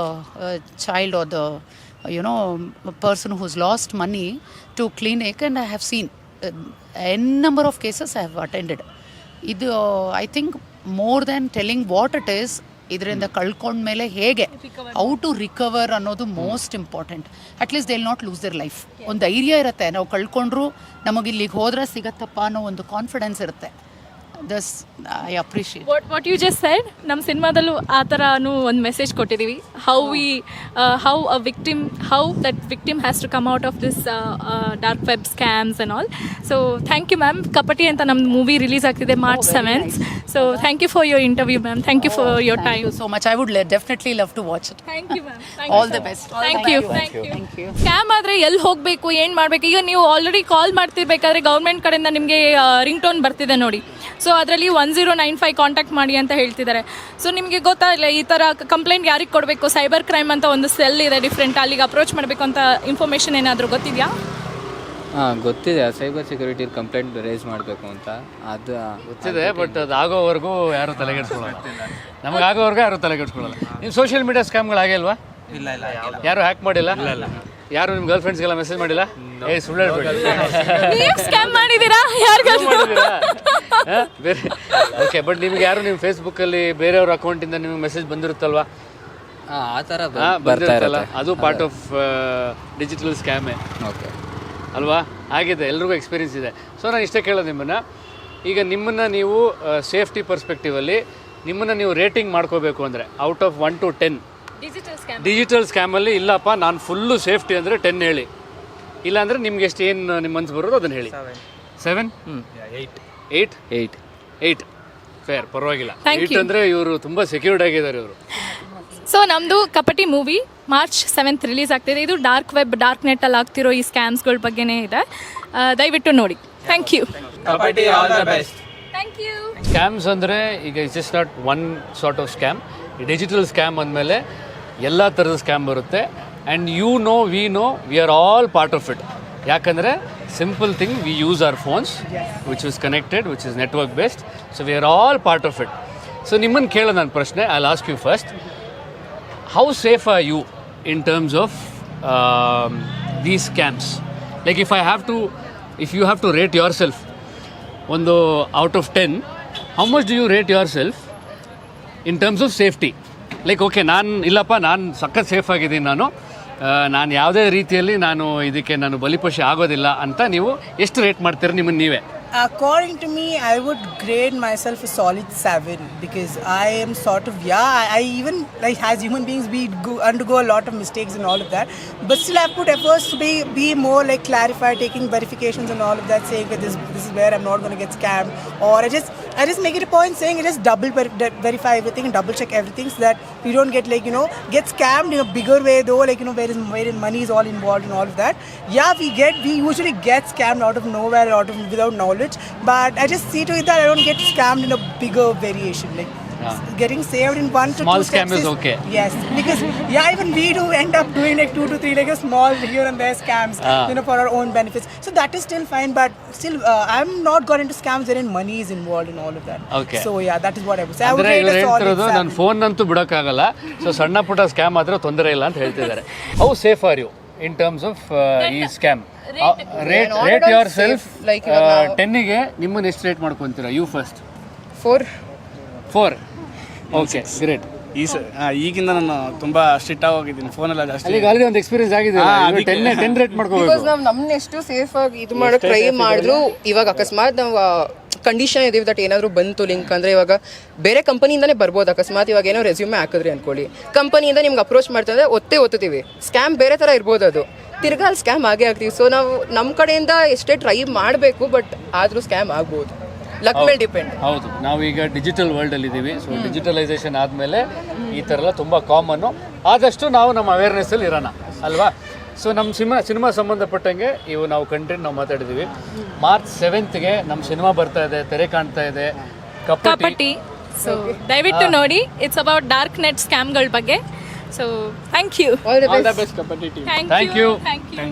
child or the person who's lost money to clinic, and I have seen n number of cases I have attended. Idu I think more than telling what it is, ಇದರಿಂದ ಕಳ್ಕೊಂಡ್ಮೇಲೆ ಹೇಗೆ how to recover ಅನ್ನೋದು most important. At least they will not lose their life. ಒಂದು ಧೈರ್ಯ ಇರುತ್ತೆ, ನಾವು ಕಳ್ಕೊಂಡ್ರು ನಮಗೆ ಇಲ್ಲಿಗೆ ಹೋದ್ರೆ ಸಿಗತ್ತಪ್ಪ ಅನ್ನೋ ಒಂದು ಕಾನ್ಫಿಡೆನ್ಸ್ ಇರುತ್ತೆ. Thus I appreciate what you just said. ನಮ್ಮ ಸಿನಿಮಾದಲ್ಲೂ ಆ ಥರನೂ ಒಂದು ಮೆಸೇಜ್ ಕೊಟ್ಟಿದ್ದೀವಿ. How that victim has to come out of this dark web scams and all. So thank you ma'am. Kapati ಅಂತ ನಮ್ಮ ಮೂವಿ ರಿಲೀಸ್ ಆಗ್ತಿದೆ March 7th. So thank you for your interview ma'am. Thank you for your time. so much. I would definitely love to watch it. Thank you ma'am. All the best. Thank you. Scam ಆದರೆ ಎಲ್ಲಿ ಹೋಗಬೇಕು, ಏನು ಮಾಡಬೇಕು? ಈಗ ನೀವು already call ಮಾಡ್ತಿರ್ಬೇಕಾದ್ರೆ government ಕಡೆಯಿಂದ ನಿಮಗೆ ring tone ಬರ್ತಿದೆ ನೋಡಿ. ಸೊ ಅದರಲ್ಲಿ 1095 ಕಾಂಟ್ಯಾಕ್ಟ್ ಮಾಡಿ ಅಂತ ಹೇಳ್ತಿದ್ದಾರೆ. ಸೊ ನಿಮಗೆ ಗೊತ್ತಾಗಲ್ಲ ಈ ಥರ ಕಂಪ್ಲೇಂಟ್ ಯಾರಿಗೆ ಕೊಡಬೇಕು? ಸೈಬರ್ ಕ್ರೈಮ್ ಅಂತ ಒಂದು ಸೆಲ್ ಇದೆ ಡಿಫ್ರೆಂಟ್, ಅಲ್ಲಿಗೆ ಅಪ್ರೋಚ್ ಮಾಡಬೇಕು ಅಂತ ಇನ್ಫಾರ್ಮೇಷನ್ ಏನಾದರೂ ಗೊತ್ತಿದೆಯಾ? ಗೊತ್ತಿದೆ, ಸೈಬರ್ ಸೆಕ್ಯೂರಿಟಿ ಕಂಪ್ಲೇಂಟ್ ರೇಸ್ ಮಾಡಬೇಕು ಅಂತ. ಅದು ಗೊತ್ತಿದೆ, ಬಟ್ ಅದು ಆಗೋವರೆಗೂ ಯಾರು ತಲೆಗೆಡ್ಸ್ಕೊಳ್ಳಲ್ಲ. ನಮಗೆ ಆಗೋವರೆಗೂ ಯಾರು ತಲೆಗೆಡ್ಸ್ಕೊಳ್ಳಲ್ಲ. ನೀವು ಸೋಷಿಯಲ್ ಮೀಡಿಯಾ ಸ್ಕ್ಯಾಮ್ಗಳು ಆಗಿಲ್ವಾ? ಇಲ್ಲ ಯಾರು ಹ್ಯಾಕ್ ಮಾಡಿಲ್ಲ? ಯಾರು ನಿಮ್ಮ ಗರ್ಲ್ ಫ್ರೆಂಡ್ಸ್ಗೆಲ್ಲ ಮೆಸೇಜ್ ಮಾಡಿಲ್ಲ? ಸುಳ್ಳು ಹೇಳ್ಬೇಡಿ. ಸ್ಕ್ಯಾಮ್ ಮಾಡಿದ್ದೀರಾ ಯಾರಿಗಾದ್ರೂ? ಬೇರೆ ಓಕೆ, ಬಟ್ ನಿಮ್ಗೆ ಯಾರು ನಿಮ್ಮ ಫೇಸ್ಬುಕ್ಕಲ್ಲಿ ಬೇರೆಯವ್ರ ಅಕೌಂಟಿಂದ ನಿಮಗೆ ಮೆಸೇಜ್ ಬಂದಿರುತ್ತಲ್ವಾ? ಆ ಥರ ಬರ್ತಾರಲ್ಲ, ಅದು ಪಾರ್ಟ್ ಆಫ್ ಡಿಜಿಟಲ್ ಸ್ಕ್ಯಾಮೇ. ಓಕೆ ಅಲ್ವಾ? ಆಗಿದೆ, ಎಲ್ರಿಗೂ ಎಕ್ಸ್ಪೀರಿಯನ್ಸ್ ಇದೆ. ಸೊ ನಾನು ಇಷ್ಟೇ ಕೇಳೋದು ನಿಮ್ಮನ್ನು, ಈಗ ನಿಮ್ಮನ್ನು ನೀವು ಸೇಫ್ಟಿ ಪರ್ಸ್ಪೆಕ್ಟಿವಲ್ಲಿ ನಿಮ್ಮನ್ನು ನೀವು ರೇಟಿಂಗ್ ಮಾಡ್ಕೋಬೇಕು ಅಂದರೆ ಔಟ್ ಆಫ್ 1 to 10 ಡಿಜಿಟಲ್ ಸ್ಕ್ಯಾಮಲ್ಲಿ ಇಲ್ಲಪ್ಪ ನಾನು ಫುಲ್ಲು ಸೇಫ್ಟಿ ಅಂದರೆ 10 ಹೇಳಿ. ಇಲ್ಲಾಂದರೆ ನಿಮ್ಗೆ ಎಷ್ಟು ಏನು ನಿಮ್ಮ ಮನಸ್ಸು ಬರೋದು ಅದನ್ನು ಹೇಳಿ. 7 8 ಫೇರ್, ಪರವಾಗಿಲ್ಲ. 8 ಅಂದರೆ ಇವರು ತುಂಬ ಸೆಕ್ಯೂರ್ಡ್ ಆಗಿದ್ದಾರೆ ಇವರು. ಸೊ ನಮ್ಮದು ಕಪಟಿ ಮೂವಿ March 7th ರಿಲೀಸ್ ಆಗ್ತಿದೆ. ಇದು ಡಾರ್ಕ್ ವೆಬ್, ಡಾರ್ಕ್ ನೆಟ್ಟಲ್ಲಿ ಆಗ್ತಿರೋ ಈ ಸ್ಕ್ಯಾಮ್ಸ್ಗಳ ಬಗ್ಗೆನೇ ಇದೆ. ದಯವಿಟ್ಟು ನೋಡಿ. Thank you. Thank you. Scams ಅಂದರೆ ಈಗ it's just not one sort of scam. ಈ ಡಿಜಿಟಲ್ ಸ್ಕ್ಯಾಮ್ ಅಂದಮೇಲೆ ಎಲ್ಲ ಥರದ ಸ್ಕ್ಯಾಮ್ ಬರುತ್ತೆ. And we are all part of it. ಯಾಕಂದರೆ simple thing, we use our phones which is connected, which is network based. So we are all part of it. So ನಿಮ್ಮನ್ನು ಕೇಳೋ ನನ್ನ ಪ್ರಶ್ನೆ, I will ask you first, how safe are you in terms of these scams? Like if you have to rate yourself ಒಂದು out of 10, how much do you rate yourself in terms of safety? Like okay, ನಾನು ಸಖತ್ safe ಆಗಿದ್ದೀನಿ, ನಾನು ಯಾವುದೇ ರೀತಿಯಲ್ಲಿ ಇದಕ್ಕೆ ಬಲಿಪಶು ಆಗೋದಿಲ್ಲ ಅಂತ ನೀವು ಎಷ್ಟು ರೇಟ್ ಮಾಡ್ತೀರಾ ನಿಮ್ಮನ್ನು ನೀವೇ? According to me, I would grade myself a solid 7 because I am sort of, I even, like, as human beings, we undergo a lot of mistakes and all of that, but still I put efforts to be more like clarified, taking verifications and all of that, saying that this is where I'm not going to get scammed, or I just make it a point saying I just double verify everything and double check everything so that we don't get get scammed in a bigger way though, like where money is all involved and all of that. We usually get scammed out of nowhere, without knowledge. But I just see to it that I don't get scammed in a bigger variation. Like getting saved in 1 to 2 small steps scam is okay. Yes, because even we do end up doing like 2 to 3 like a small here and there scams, for our own benefits. So that is still fine. But still, I'm not got into scams wherein money is involved in all of that. Okay. So that is what I would say. I would ಅಂದ್ರೆ rate ಇವರು a solid ಹೇಳ್ತಿರೋದು 7. ನನ್ನ phone ಅಂತೂ ಬಿಡೋಕ್ಕಾಗಲ್ಲ, so ಸಣ್ಣ ಪುಟ್ಟ scam ಆದ್ರೆ ತೊಂದರೆ ಇಲ್ಲ ಅಂತ ಹೇಳ್ತಿದ್ದಾರೆ. How safe are you in terms of ಈ ಸ್ಕ್ಯಾಮ್? ರೇಟ್ ಯೋರ್ ಸೆಲ್ಫ್ 10ಗೆ ನಿಮ್ಮನ್ನು ಎಷ್ಟು ರೇಟ್ ಮಾಡ್ಕೊತೀರಾ? You first. 4. Okay, great. ಈಗಿಂದ ನಾನು ತುಂಬಾ ಸ್ಟ್ರಿಕ್ಟ್ ಆಗೋಗಿದ್ದೀನಿ, ಫೋನೆಲ್ಲ ಜಾಸ್ತಿ. ಅಲ್ಲಿ ಆಲ್ರೆಡಿ ಒಂದು ಎಕ್ಸ್ಪೀರಿಯನ್ಸ್ ಆಗಿದೆ, 10 ರೇಟ್ ಮಾಡ್ಕೋಬೇಕು. ಬಿಕಾಸ್ ನಾವು ನಮ್ಮನ್ನ ಎಷ್ಟು ಸೇಫ್ ಆಗಿ ಇದು ಮಾಡೋಕೆ ಟ್ರೈ ಮಾಡಿದ್ರು, ಇವಾಗ ಅಕಸ್ಮಾತ್ ನಾವು ಕಂಡೀಷನ್ ಇದೀವಿ ದಟ್ ಏನಾದರೂ ಬಂತು ಲಿಂಕ್ ಅಂದರೆ ಇವಾಗ ಬೇರೆ ಕಂಪನಿಯಿಂದನೇ ಬರ್ಬೋದು. ಅಕಸ್ಮಾತ್ ಇವಾಗ ಏನೋ ರೆಸ್ಯೂಮೆ ಹಾಕಿದ್ರಿ ಅಂದ್ಕೊಳ್ಳಿ, ಕಂಪನಿಯಿಂದ ನಿಮ್ಗೆ ಅಪ್ರೋಚ್ ಮಾಡ್ತಾರೆ, ಒತ್ತೀವಿ. ಸ್ಕ್ಯಾಮ್ ಬೇರೆ ಥರ ಇರ್ಬೋದು, ಅದು ತಿರ್ಗಾ ಅಲ್ಲಿ ಸ್ಕ್ಯಾಮ್ ಆಗೇ ಆಗ್ತೀವಿ. ಸೊ ನಾವು ನಮ್ಮ ಕಡೆಯಿಂದ ಎಷ್ಟೇ ಟ್ರೈ ಮಾಡಬೇಕು, ಬಟ್ ಆದರೂ ಸ್ಕ್ಯಾಮ್ ಆಗ್ಬೋದು. ಲಕ್ ಮೇಲೆ ಡಿಪೆಂಡ್. ಹೌದು, ನಾವೀಗ ಡಿಜಿಟಲ್ ವರ್ಲ್ಡಲ್ಲಿ ಇದ್ದೀವಿ. ಸೊ ಡಿಜಿಟಲೈಸೇಷನ್ ಆದಮೇಲೆ ಈ ಥರ ಎಲ್ಲ ತುಂಬ ಕಾಮನ್ನು. ಆದಷ್ಟು ನಾವು ನಮ್ಮ ಅವೇರ್ನೆಸ್ಸಲ್ಲಿ ಇರೋಣ ಅಲ್ವಾ. ಸೊ ನಮ್ಮ ಸಿನಿಮಾ ಸಂಬಂಧಪಟ್ಟಂಗೆ ಇವು ನಾವು ಕಂಟೆಂಟ್ ನಾವು ಮಾತಾಡಿದ್ದೀವಿ. ಮಾರ್ಚ್ 7th ನಮ್ಮ ಸಿನಿಮಾ ಬರ್ತಾ ಇದೆ, ತೆರೆ ಕಾಣ್ತಾ ಇದೆ, ಕಪಟಿ. ಸೊ ದಯವಿಟ್ಟು ನೋಡಿ. ಇಟ್ಸ್ ಅಬೌಟ್ ಡಾರ್ಕ್ ನೆಟ್ ಸ್ಕ್ಯಾಮ್ಗಳ ಬಗ್ಗೆ. So thank you. All the best Kapati team. Thank you. Thank you.